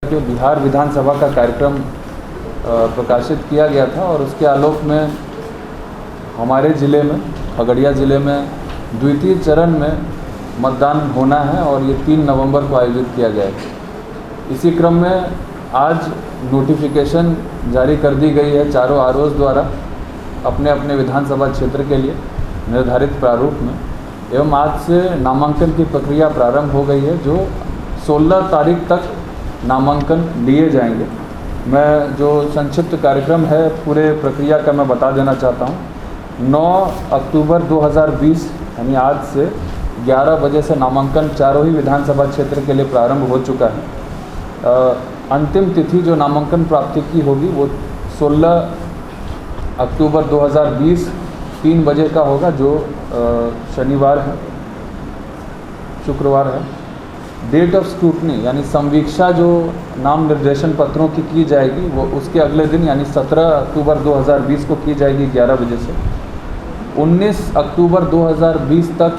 कि बिहार विधानसभा का कार्यक्रम प्रकाशित किया गया था और उसके आलोक में हमारे ज़िले में, खगड़िया ज़िले में द्वितीय चरण में मतदान होना है और ये 3 नवंबर को आयोजित किया गया है। इसी क्रम में आज नोटिफिकेशन जारी कर दी गई है चारों आरओज़ द्वारा अपने अपने विधानसभा क्षेत्र के लिए निर्धारित प्रारूप में, एवं आज से नामांकन की प्रक्रिया प्रारंभ हो गई है जो 16 तारीख तक नामांकन लिए जाएंगे। मैं जो संक्षिप्त कार्यक्रम है पूरे प्रक्रिया का मैं बता देना चाहता हूँ। 9 अक्टूबर 2020 यानी आज से 11 बजे से नामांकन चारों ही विधानसभा क्षेत्र के लिए प्रारंभ हो चुका है। अंतिम तिथि जो नामांकन प्राप्ति की होगी वो 16 अक्टूबर 2020 3 बजे का होगा, जो शनिवार है, शुक्रवार है। डेट ऑफ स्क्रूटनी यानी संवीक्षा जो नाम निर्देशन पत्रों की जाएगी वो उसके अगले दिन यानी 17 अक्टूबर 2020 को की जाएगी 11 बजे से। 19 अक्टूबर 2020 तक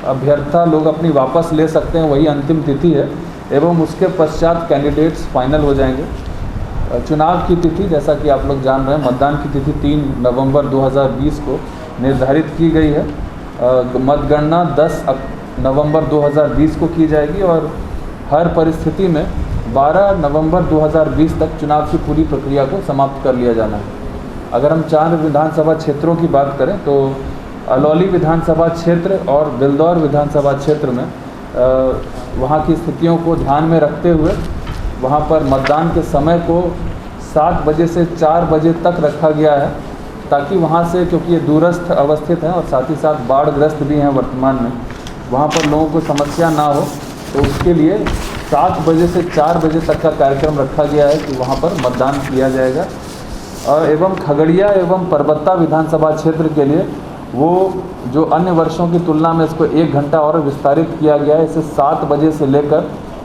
अभ्यर्थी लोग अपनी वापस ले सकते हैं, वही अंतिम तिथि है, एवं उसके पश्चात कैंडिडेट्स फाइनल हो जाएंगे। चुनाव की तिथि जैसा कि आप लोग जान रहे हैं, मतदान की तिथि 3 नवंबर 2020 को निर्धारित की गई है। मतगणना 10 नवंबर 2020 को की जाएगी और हर परिस्थिति में 12 नवंबर 2020 तक चुनाव की पूरी प्रक्रिया को समाप्त कर लिया जाना है। अगर हम 4 विधानसभा क्षेत्रों की बात करें तो अलौली विधानसभा क्षेत्र और बिलदौर विधानसभा क्षेत्र में वहाँ की स्थितियों को ध्यान में रखते हुए वहाँ पर मतदान के समय को 7 बजे से 4 बजे तक रखा गया है, ताकि वहाँ से, क्योंकि ये दूरस्थ अवस्थित हैं और साथ ही साथ बाढ़ग्रस्त भी हैं वर्तमान में, वहाँ पर लोगों को समस्या ना हो, तो उसके लिए 7 बजे से 4 बजे तक का कार्यक्रम रखा गया है कि वहाँ पर मतदान किया जाएगा। एवं खगड़िया एवं परबत्ता विधानसभा क्षेत्र के लिए वो जो अन्य वर्षों की तुलना में इसको 1 घंटा और विस्तारित किया गया है। इसे 7 बजे से लेकर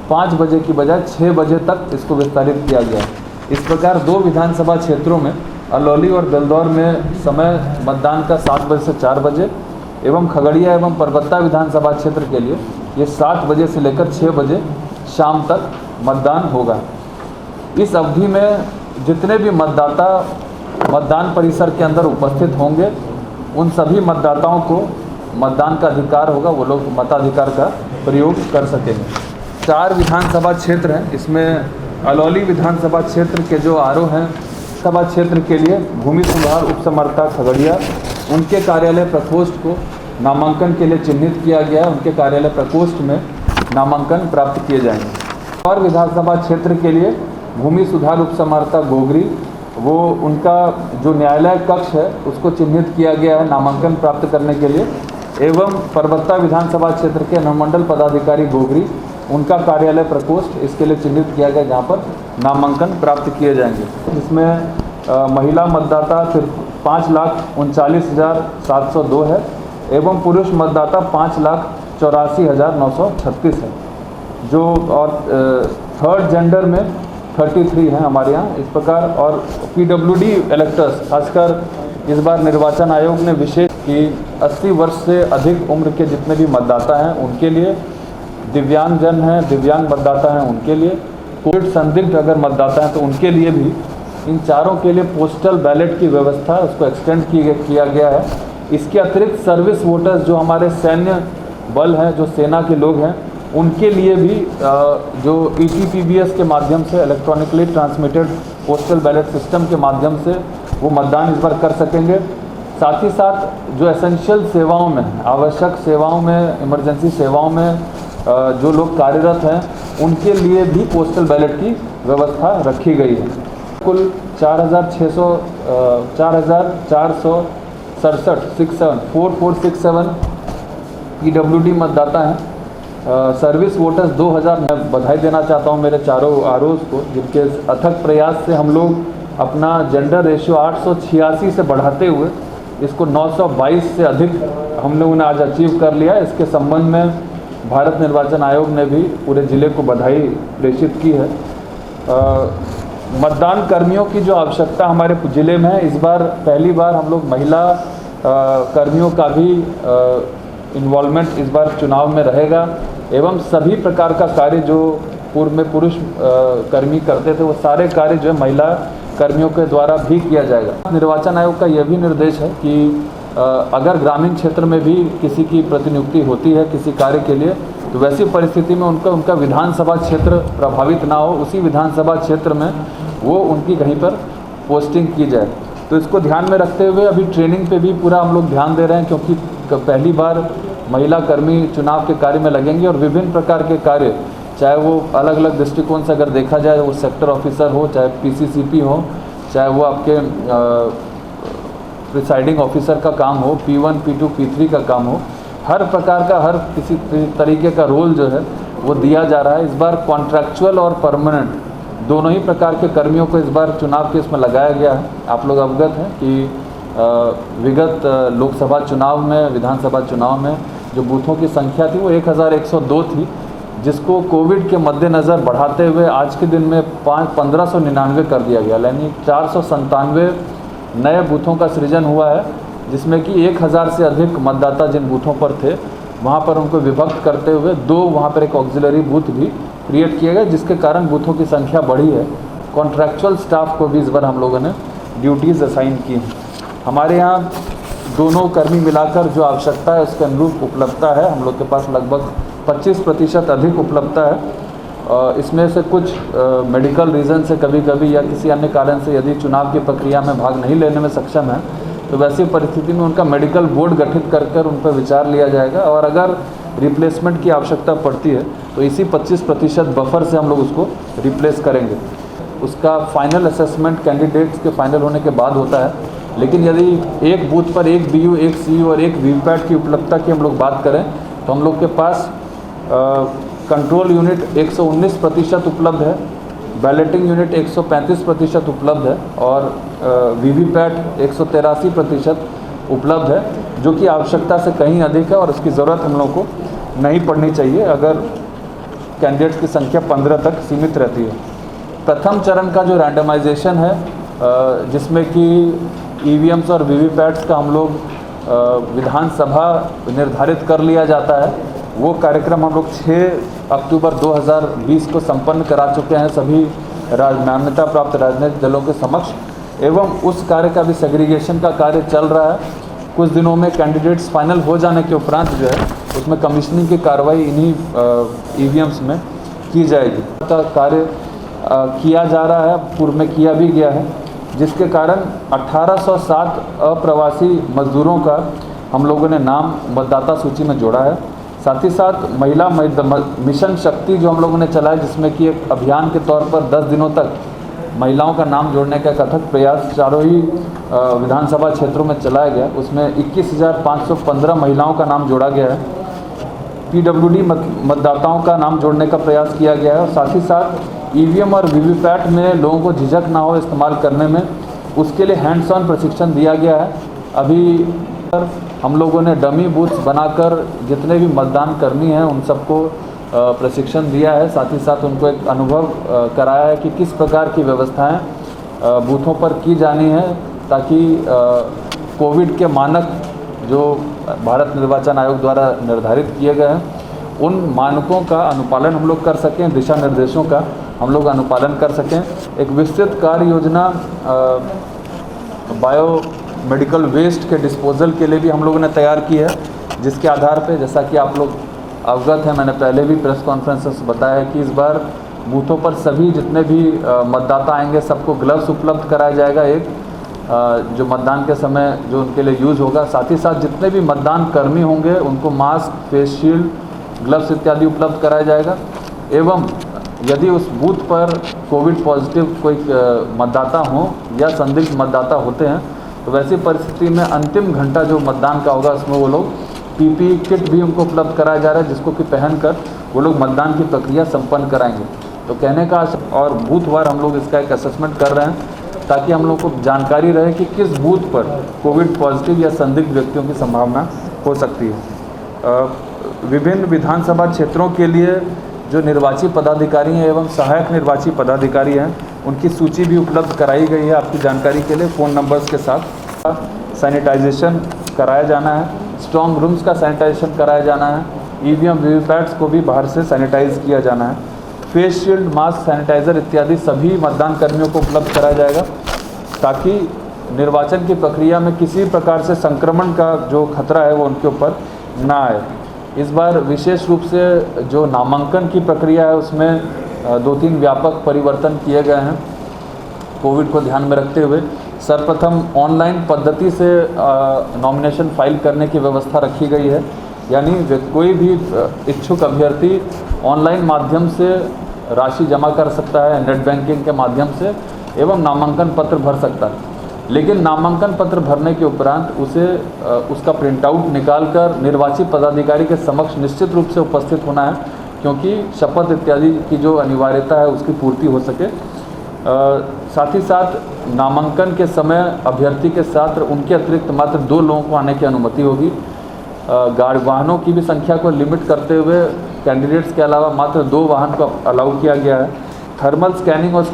5 बजे की बजाय 6 बजे तक इसको विस्तारित किया गया है। इस प्रकार 2 विधानसभा क्षेत्रों में अलौली और बेलदौर में समय मतदान का 7 बजे से 4 बजे एवं खगड़िया एवं परबत्ता विधानसभा क्षेत्र के लिए ये 7 बजे से लेकर 6 बजे शाम तक मतदान होगा। इस अवधि में जितने भी मतदाता मतदान परिसर के अंदर उपस्थित होंगे उन सभी मतदाताओं को मतदान का अधिकार होगा, वो लोग मताधिकार का प्रयोग कर सकेंगे। 4 विधानसभा क्षेत्र हैं, इसमें अलौली विधानसभा क्षेत्र के जो आरओ हैं सभा क्षेत्र के लिए भूमि सुधार उपसमर्था खगड़िया, उनके कार्यालय प्रकोष्ठ को नामांकन के लिए चिन्हित किया गया है। उनके कार्यालय प्रकोष्ठ में नामांकन प्राप्त किए जाएंगे। और विधानसभा क्षेत्र के लिए भूमि सुधार उपसमर्था गोगरी, वो उनका जो न्यायालय कक्ष है उसको चिन्हित किया गया है नामांकन प्राप्त करने के लिए। एवं परबत्ता विधानसभा क्षेत्र के अनुमंडल पदाधिकारी गोगरी, उनका कार्यालय प्रकोष्ठ इसके लिए चिन्हित किया गया जहाँ पर नामांकन प्राप्त किए जाएंगे। इसमें महिला मतदाता फिर 5,39,702 है एवं पुरुष मतदाता 5,84,936 है। जो और थर्ड जेंडर में 33 हैं हमारे यहाँ इस प्रकार। और PWD इलेक्टर्स, खासकर इस बार निर्वाचन आयोग ने विशेष कि 80 वर्ष से अधिक उम्र के जितने भी मतदाता हैं उनके लिए, दिव्यांगजन हैं, दिव्यांग मतदाता हैं उनके लिए, कोविड संदिग्ध अगर मतदाता हैं तो उनके लिए भी, इन चारों के लिए पोस्टल बैलेट की व्यवस्था उसको एक्सटेंड किया गया है। इसके अतिरिक्त सर्विस वोटर्स जो हमारे सैन्य बल हैं, जो सेना के लोग हैं, उनके लिए भी जो ETPBS के माध्यम से, electronically transmitted postal ballot system के माध्यम से वो मतदान इस बार कर सकेंगे। साथ ही साथ जो एसेंशियल सेवाओं में, आवश्यक सेवाओं में, इमरजेंसी सेवाओं में जो लोग कार्यरत हैं उनके लिए भी पोस्टल बैलेट की व्यवस्था रखी गई है। कुल 4,467 PWD मतदाता हैं। Service voters 2,000। मैं बधाई देना चाहता हूं मेरे चारों आरओज़ को, जिनके अथक प्रयास से हम लोग अपना जेंडर रेशियो 886 से बढ़ाते हुए इसको 922 से अधिक हम लोगों ने आज अचीव कर लिया। इसके संबंध में भारत निर्वाचन आयोग ने भी पूरे ज़िले को बधाई प्रेषित की है। मतदान कर्मियों की जो आवश्यकता हमारे ज़िले में है, इस बार पहली बार हम लोग महिला कर्मियों का भी इन्वॉल्वमेंट इस बार चुनाव में रहेगा एवं सभी प्रकार का कार्य जो पूर्व में पुरुष कर्मी करते थे, वो सारे कार्य जो है महिला कर्मियों के द्वारा भी किया जाएगा। निर्वाचन आयोग का यह भी निर्देश है कि अगर ग्रामीण क्षेत्र में भी किसी की प्रतिनियुक्ति होती है किसी कार्य के लिए, तो वैसी परिस्थिति में उनका विधानसभा क्षेत्र प्रभावित ना हो, उसी विधानसभा क्षेत्र में वो उनकी कहीं पर पोस्टिंग की जाए। तो इसको ध्यान में रखते हुए अभी ट्रेनिंग पे भी पूरा हम लोग ध्यान दे रहे हैं, क्योंकि पहली बार महिला कर्मी चुनाव के कार्य में लगेंगे और विभिन्न प्रकार के कार्य, चाहे वो अलग अलग दृष्टिकोण से अगर देखा जाए, वो सेक्टर ऑफिसर हो, चाहे पीसीसीपी हो, चाहे वो आपके प्रिसाइडिंग ऑफिसर का काम हो, P1, P2, P3 का काम हो, हर प्रकार का हर किसी तरीके का रोल जो है वो दिया जा रहा है। इस बार कॉन्ट्रैक्चुअल और परमानेंट दोनों ही प्रकार के कर्मियों को इस बार चुनाव के इसमें लगाया गया है। आप लोग अवगत हैं कि विगत लोकसभा चुनाव में, विधानसभा चुनाव में जो बूथों की संख्या थी वो 1102 थी, जिसको कोविड के मद्देनज़र बढ़ाते हुए आज के दिन में 1599 कर दिया गया, यानी 497 नए बूथों का सृजन हुआ है, जिसमें कि 1000 से अधिक मतदाता जिन बूथों पर थे वहाँ पर उनको विभक्त करते हुए 2 वहाँ पर एक ऑक्सिलरी बूथ भी क्रिएट किया गया, जिसके कारण बूथों की संख्या बढ़ी है। कॉन्ट्रैक्चुअल स्टाफ को भी इस बार हम लोगों ने ड्यूटीज़ असाइन की हैं। हमारे यहाँ दोनों कर्मी मिलाकर जो आवश्यकता है उसके अनुरूप उपलब्धता है। हम लोग के पास लगभग 25% अधिक उपलब्धता है। इसमें से कुछ मेडिकल रीज़न से कभी कभी या किसी अन्य कारण से यदि चुनाव की प्रक्रिया में भाग नहीं लेने में सक्षम है, तो वैसी परिस्थिति में उनका मेडिकल बोर्ड गठित कर उन पर विचार लिया जाएगा, और अगर रिप्लेसमेंट की आवश्यकता पड़ती है तो इसी 25% बफर से हम लोग उसको रिप्लेस करेंगे। उसका फाइनल असेसमेंट कैंडिडेट्स के फाइनल होने के बाद होता है, लेकिन यदि एक बूथ पर एक BU, एक CU और एक वीवीपैट की उपलब्धता की हम लोग बात करें तो हम लोग के पास कंट्रोल यूनिट 119% उपलब्ध है, बैलेटिंग यूनिट 135% उपलब्ध है और वीवीपैट 183% उपलब्ध है, जो कि आवश्यकता से कहीं अधिक है और उसकी ज़रूरत हम लोग को नहीं पड़नी चाहिए अगर कैंडिडेट्स की संख्या 15 तक सीमित रहती है। प्रथम चरण का जो रैंडमाइजेशन है, जिसमें कि EVMs और वीवीपैट्स का हम लोग विधानसभा निर्धारित कर लिया जाता है, वो कार्यक्रम हम लोग 6 अक्टूबर 2020 को संपन्न करा चुके हैं सभी मान्यता प्राप्त राजनीतिक दलों के समक्ष, एवं उस कार्य का भी सेग्रीगेशन का कार्य चल रहा है। कुछ दिनों में कैंडिडेट्स फाइनल हो जाने के उपरांत जो है उसमें कमीशनिंग की कार्रवाई इन्हीं EVMs में की जाएगी। का कार्य किया जा रहा है, पूर्व में किया भी गया है, जिसके कारण 1807 अप्रवासी मजदूरों का हम लोगों ने नाम मतदाता सूची में जोड़ा है। साथ ही साथ महिला मिशन शक्ति जो हम लोगों ने चलाया, जिसमें कि एक अभियान के तौर पर 10 दिनों तक महिलाओं का नाम जोड़ने का कथक प्रयास चारों ही विधानसभा क्षेत्रों में चलाया गया। उसमें 21,515 महिलाओं का नाम जोड़ा गया है। PWD मतदाताओं का नाम जोड़ने का प्रयास किया गया है और साथ ही साथ EVM और वीवीपैट में लोगों को झिझक ना हो इस्तेमाल करने में, उसके लिए हैंड्स ऑन प्रशिक्षण दिया गया है। अभी हम लोगों ने डमी बूथ्स बनाकर जितने भी मतदान कर्मी हैं उन सबको प्रशिक्षण दिया है, साथ ही साथ उनको एक अनुभव कराया है कि किस प्रकार की व्यवस्थाएं बूथों पर की जानी है, ताकि कोविड के मानक जो भारत निर्वाचन आयोग द्वारा निर्धारित किए गए हैं उन मानकों का अनुपालन हम लोग कर सकें, दिशा निर्देशों का हम लोग अनुपालन कर सकें। एक विस्तृत कार्य योजना बायो मेडिकल वेस्ट के डिस्पोजल के लिए भी हम लोगों ने तैयार की है, जिसके आधार पे, जैसा कि आप लोग अवगत हैं, मैंने पहले भी प्रेस कॉन्फ्रेंसेस बताया है कि इस बार बूथों पर सभी जितने भी मतदाता आएंगे सबको ग्लव्स उपलब्ध कराया जाएगा, एक जो मतदान के समय जो उनके लिए यूज़ होगा। साथ ही साथ जितने भी मतदान कर्मी होंगे उनको मास्क, फेस शील्ड, ग्लव्स इत्यादि उपलब्ध कराया जाएगा। एवं यदि उस बूथ पर कोविड पॉजिटिव कोई मतदाता हो या संदिग्ध मतदाता होते हैं तो वैसी परिस्थिति में अंतिम घंटा जो मतदान का होगा उसमें वो लोग PPE किट भी उनको उपलब्ध कराया जा रहा है, जिसको कि पहनकर वो लोग मतदान की प्रक्रिया संपन्न कराएंगे। तो कहने का, और बूथवार हम लोग इसका एक असेसमेंट कर रहे हैं ताकि हम लोग को जानकारी रहे कि किस बूथ पर कोविड पॉजिटिव या संदिग्ध व्यक्तियों की संभावना हो सकती है। विभिन्न विधानसभा क्षेत्रों के लिए जो निर्वाची पदाधिकारी हैं एवं सहायक निर्वाची पदाधिकारी हैं उनकी सूची भी उपलब्ध कराई गई है आपकी जानकारी के लिए, फ़ोन नंबर्स के साथ। सैनिटाइजेशन कराया जाना है, स्ट्रॉन्ग रूम्स का सैनिटाइजेशन कराया जाना है, EVM वीवीपैट्स को भी बाहर से सैनिटाइज किया जाना है। फेस शील्ड, मास्क, सैनिटाइज़र इत्यादि सभी मतदान कर्मियों को उपलब्ध कराया जाएगा, ताकि निर्वाचन की प्रक्रिया में किसी प्रकार से संक्रमण का जो खतरा है वो उनके ऊपर ना आए। इस बार विशेष रूप से जो नामांकन की प्रक्रिया है उसमें 2-3 व्यापक परिवर्तन किए गए हैं कोविड को ध्यान में रखते हुए। सर्वप्रथम ऑनलाइन पद्धति से नॉमिनेशन फाइल करने की व्यवस्था रखी गई है, यानी कोई भी इच्छुक अभ्यर्थी ऑनलाइन माध्यम से राशि जमा कर सकता है, नेट बैंकिंग के माध्यम से, एवं नामांकन पत्र भर सकता है। लेकिन नामांकन पत्र भरने के उपरांत उसे उसका प्रिंट आउट निकाल कर निर्वाचित पदाधिकारी के समक्ष निश्चित रूप से उपस्थित होना है, क्योंकि शपथ इत्यादि की जो अनिवार्यता है उसकी पूर्ति हो सके। साथ ही साथ नामांकन के समय अभ्यर्थी के साथ उनके अतिरिक्त मात्र 2 लोगों को आने की अनुमति होगी। वाहनों की भी संख्या को लिमिट करते हुए कैंडिडेट्स के अलावा मात्र 2 वाहन को अलाउ किया गया है। थर्मल स्कैनिंग और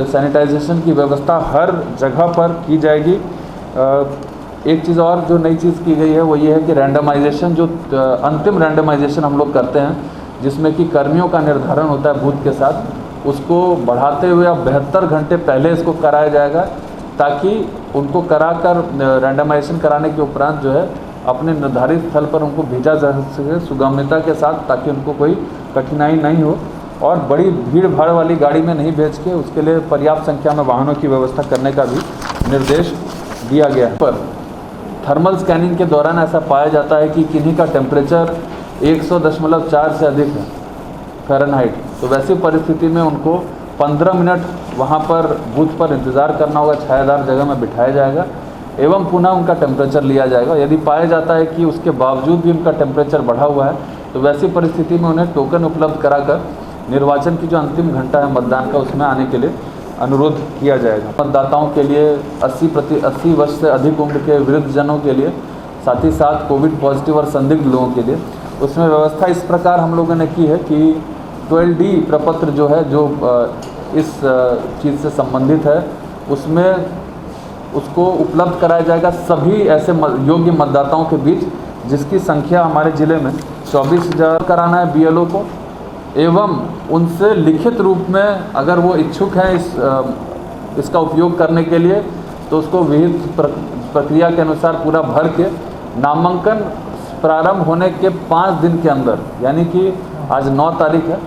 सैनिटाइजेशन की व्यवस्था हर जगह पर की जाएगी। एक चीज़ और जो नई चीज़ की गई है वो ये है कि रैंडमाइजेशन, जो अंतिम रैंडमाइजेशन हम लोग करते हैं जिसमें कि कर्मियों का निर्धारण होता है बूथ के साथ, उसको बढ़ाते हुए अब 72 घंटे पहले इसको कराया जाएगा, ताकि उनको कराकर रैंडमाइजेशन कराने के उपरांत जो है अपने निर्धारित स्थल पर उनको भेजा जा सके सुगमता के साथ, ताकि उनको कोई कठिनाई नहीं हो और बड़ी भीड़ भाड़ वाली गाड़ी में नहीं भेज के उसके लिए पर्याप्त संख्या में वाहनों की व्यवस्था करने का भी निर्देश दिया गया है। पर थर्मल स्कैनिंग के दौरान ऐसा पाया जाता है कि किन्हीं का टेम्परेचर 100.4 से अधिक है फ़ारेनहाइट, तो वैसी परिस्थिति में उनको 15 मिनट वहाँ पर बूथ पर इंतज़ार करना होगा, छायादार जगह में बिठाया जाएगा एवं पुनः उनका टेम्परेचर लिया जाएगा। यदि पाया जाता है कि उसके बावजूद भी उनका टेम्परेचर बढ़ा हुआ है तो वैसी परिस्थिति में उन्हें टोकन उपलब्ध कराकर निर्वाचन की जो अंतिम घंटा है मतदान का उसमें आने के लिए अनुरोध किया जाएगा। मतदाताओं के लिए 80 वर्ष से अधिक उम्र के वृद्धजनों के लिए, साथ ही साथ कोविड पॉजिटिव और संदिग्ध लोगों के लिए उसमें व्यवस्था इस प्रकार हम लोगों ने की है कि 12D प्रपत्र जो है, जो इस चीज़ से संबंधित है, उसमें उसको उपलब्ध कराया जाएगा सभी ऐसे योग्य मतदाताओं के बीच जिसकी संख्या हमारे ज़िले में 24,000 कराना है BLO को, एवं उनसे लिखित रूप में अगर वो इच्छुक हैं इसका उपयोग करने के लिए तो उसको विहित प्रक्रिया के अनुसार पूरा भर के नामांकन प्रारंभ होने के 5 दिन के अंदर, यानी कि आज 9 तारीख है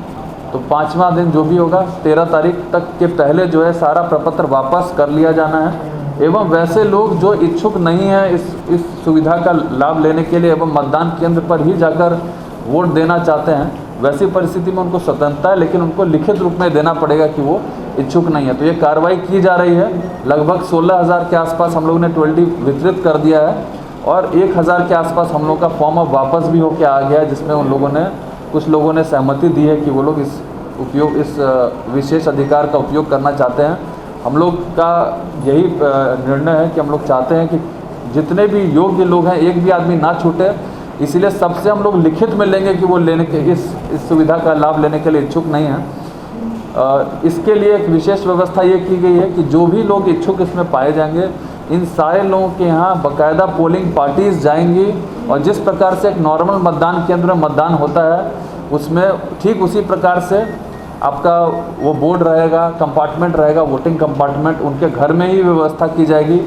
तो 5वां दिन जो भी होगा 13 तारीख तक के पहले जो है सारा प्रपत्र वापस कर लिया जाना है। एवं वैसे लोग जो इच्छुक नहीं हैं इस सुविधा का लाभ लेने के लिए एवं मतदान केंद्र पर ही जाकर वोट देना चाहते हैं, वैसी परिस्थिति में उनको स्वतंत्रता है, लेकिन उनको लिखित रूप में देना पड़ेगा कि वो इच्छुक नहीं है। तो ये कार्रवाई की जा रही है। लगभग 16,000 के आसपास हम लोगों ने 12D वितरित कर दिया है और 1,000 के आसपास हम लोग का फॉर्म अब वापस भी होकर आ गया है, जिसमें उन लोगों ने कुछ लोगों ने सहमति दी है कि वो लोग इस विशेष अधिकार का उपयोग करना चाहते हैं। हम लोग का यही निर्णय है कि हम लोग चाहते हैं कि जितने भी योग्य लोग हैं एक भी आदमी ना छूटे, इसीलिए सबसे हम लोग लिखित में लेंगे कि वो लेने के इस सुविधा का लाभ लेने के लिए इच्छुक नहीं हैं। इसके लिए एक विशेष व्यवस्था ये की गई है कि जो भी लोग इच्छुक इसमें पाए जाएंगे, इन सारे लोगों के यहाँ बाकायदा पोलिंग पार्टीज़ जाएंगी और जिस प्रकार से एक नॉर्मल मतदान केंद्र में मतदान होता है उसमें ठीक उसी प्रकार से आपका वो बोर्ड रहेगा, कंपार्टमेंट रहेगा, वोटिंग कंपार्टमेंट उनके घर में ही व्यवस्था की जाएगी।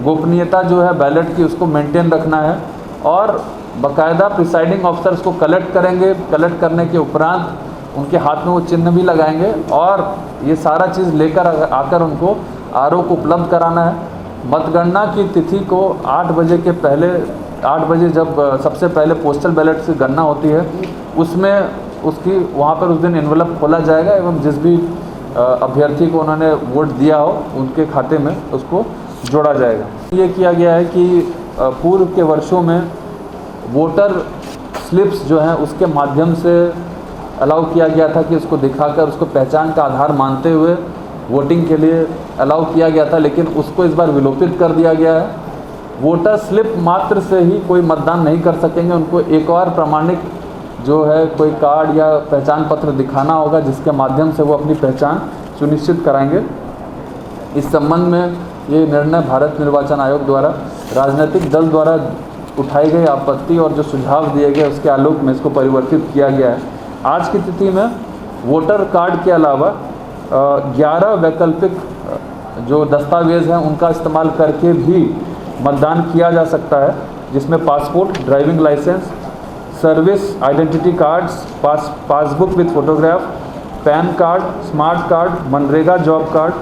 गोपनीयता जो है बैलेट की उसको मेंटेन रखना है और बाकायदा प्रिसाइडिंग ऑफिसर उसको कलेक्ट करेंगे। कलेक्ट करने के उपरांत उनके हाथ में वो चिन्ह भी लगाएंगे और ये सारा चीज़ लेकर आकर उनको RO को उपलब्ध कराना है। मतगणना की तिथि को 8 बजे के पहले 8 बजे जब सबसे पहले पोस्टल बैलेट से गणना होती है उसमें उसकी वहाँ पर उस दिन एनवलप खोला जाएगा एवं जिस भी अभ्यर्थी को उन्होंने वोट दिया हो उनके खाते में उसको जोड़ा जाएगा। ये किया गया है कि पूर्व के वर्षों में वोटर स्लिप्स जो हैं उसके माध्यम से अलाउ किया गया था कि उसको दिखाकर उसको पहचान का आधार मानते हुए वोटिंग के लिए अलाउ किया गया था, लेकिन उसको इस बार विलोपित कर दिया गया है। वोटर स्लिप मात्र से ही कोई मतदान नहीं कर सकेंगे, उनको एक और प्रमाणिक जो है कोई कार्ड या पहचान पत्र दिखाना होगा जिसके माध्यम से वो अपनी पहचान सुनिश्चित कराएंगे। इस संबंध में ये निर्णय भारत निर्वाचन आयोग द्वारा राजनीतिक दल द्वारा उठाई गई आपत्ति और जो सुझाव दिए गए उसके आलोक में इसको परिवर्तित किया गया है। आज की तिथि में वोटर कार्ड के अलावा 11 वैकल्पिक जो दस्तावेज़ हैं उनका इस्तेमाल करके भी मतदान किया जा सकता है, जिसमें passport, driving licence, service identity cards, passbook with photograph, PAN card, smart card, मनरेगा job card,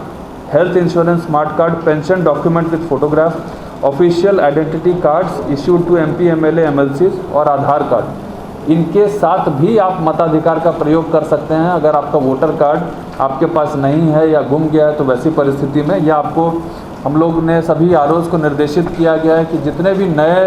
health insurance smart card, pension document with photograph, official identity cards issued to MP, MLA, MLCs और आधार card. इनके साथ भी आप मताधिकार का प्रयोग कर सकते हैं। अगर आपका वोटर कार्ड आपके पास नहीं है या गुम गया है तो वैसी परिस्थिति में या आपको हम लोग ने सभी ROs को निर्देशित किया गया है कि जितने भी नए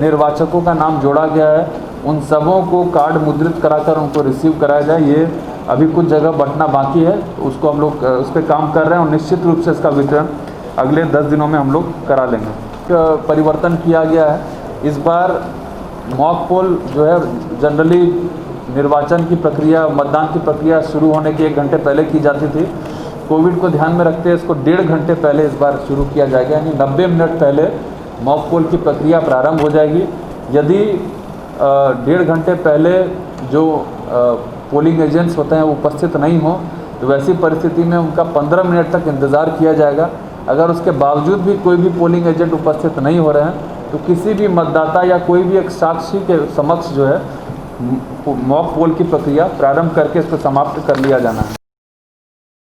निर्वाचकों का नाम जोड़ा गया है उन सबों को कार्ड मुद्रित कराकर उनको रिसीव कराया जाए। ये अभी कुछ जगह बंटना बाकी है, तो उसको हम लोग उस पर काम कर रहे हैं और निश्चित रूप से इसका वितरण अगले 10 दिनों में हम लोग करा लेंगे। परिवर्तन किया गया है इस बार। मॉक पोल जो है जनरली निर्वाचन की प्रक्रिया, मतदान की प्रक्रिया शुरू होने के 1 घंटे पहले की जाती थी। कोविड को ध्यान में रखते हुए इसको 1.5 घंटे पहले इस बार शुरू किया जाएगा, यानी 90 मिनट पहले मॉक पोल की प्रक्रिया प्रारंभ हो जाएगी। यदि 1.5 घंटे पहले जो पोलिंग एजेंट्स होते हैं वो उपस्थित नहीं हो तो वैसी परिस्थिति में उनका 15 मिनट तक इंतज़ार किया जाएगा। अगर उसके बावजूद भी कोई भी पोलिंग एजेंट उपस्थित नहीं हो रहे हैं तो किसी भी मतदाता या कोई भी एक साक्षी के समक्ष जो है मॉक पोल की प्रक्रिया प्रारंभ करके इसको समाप्त कर लिया जाना है।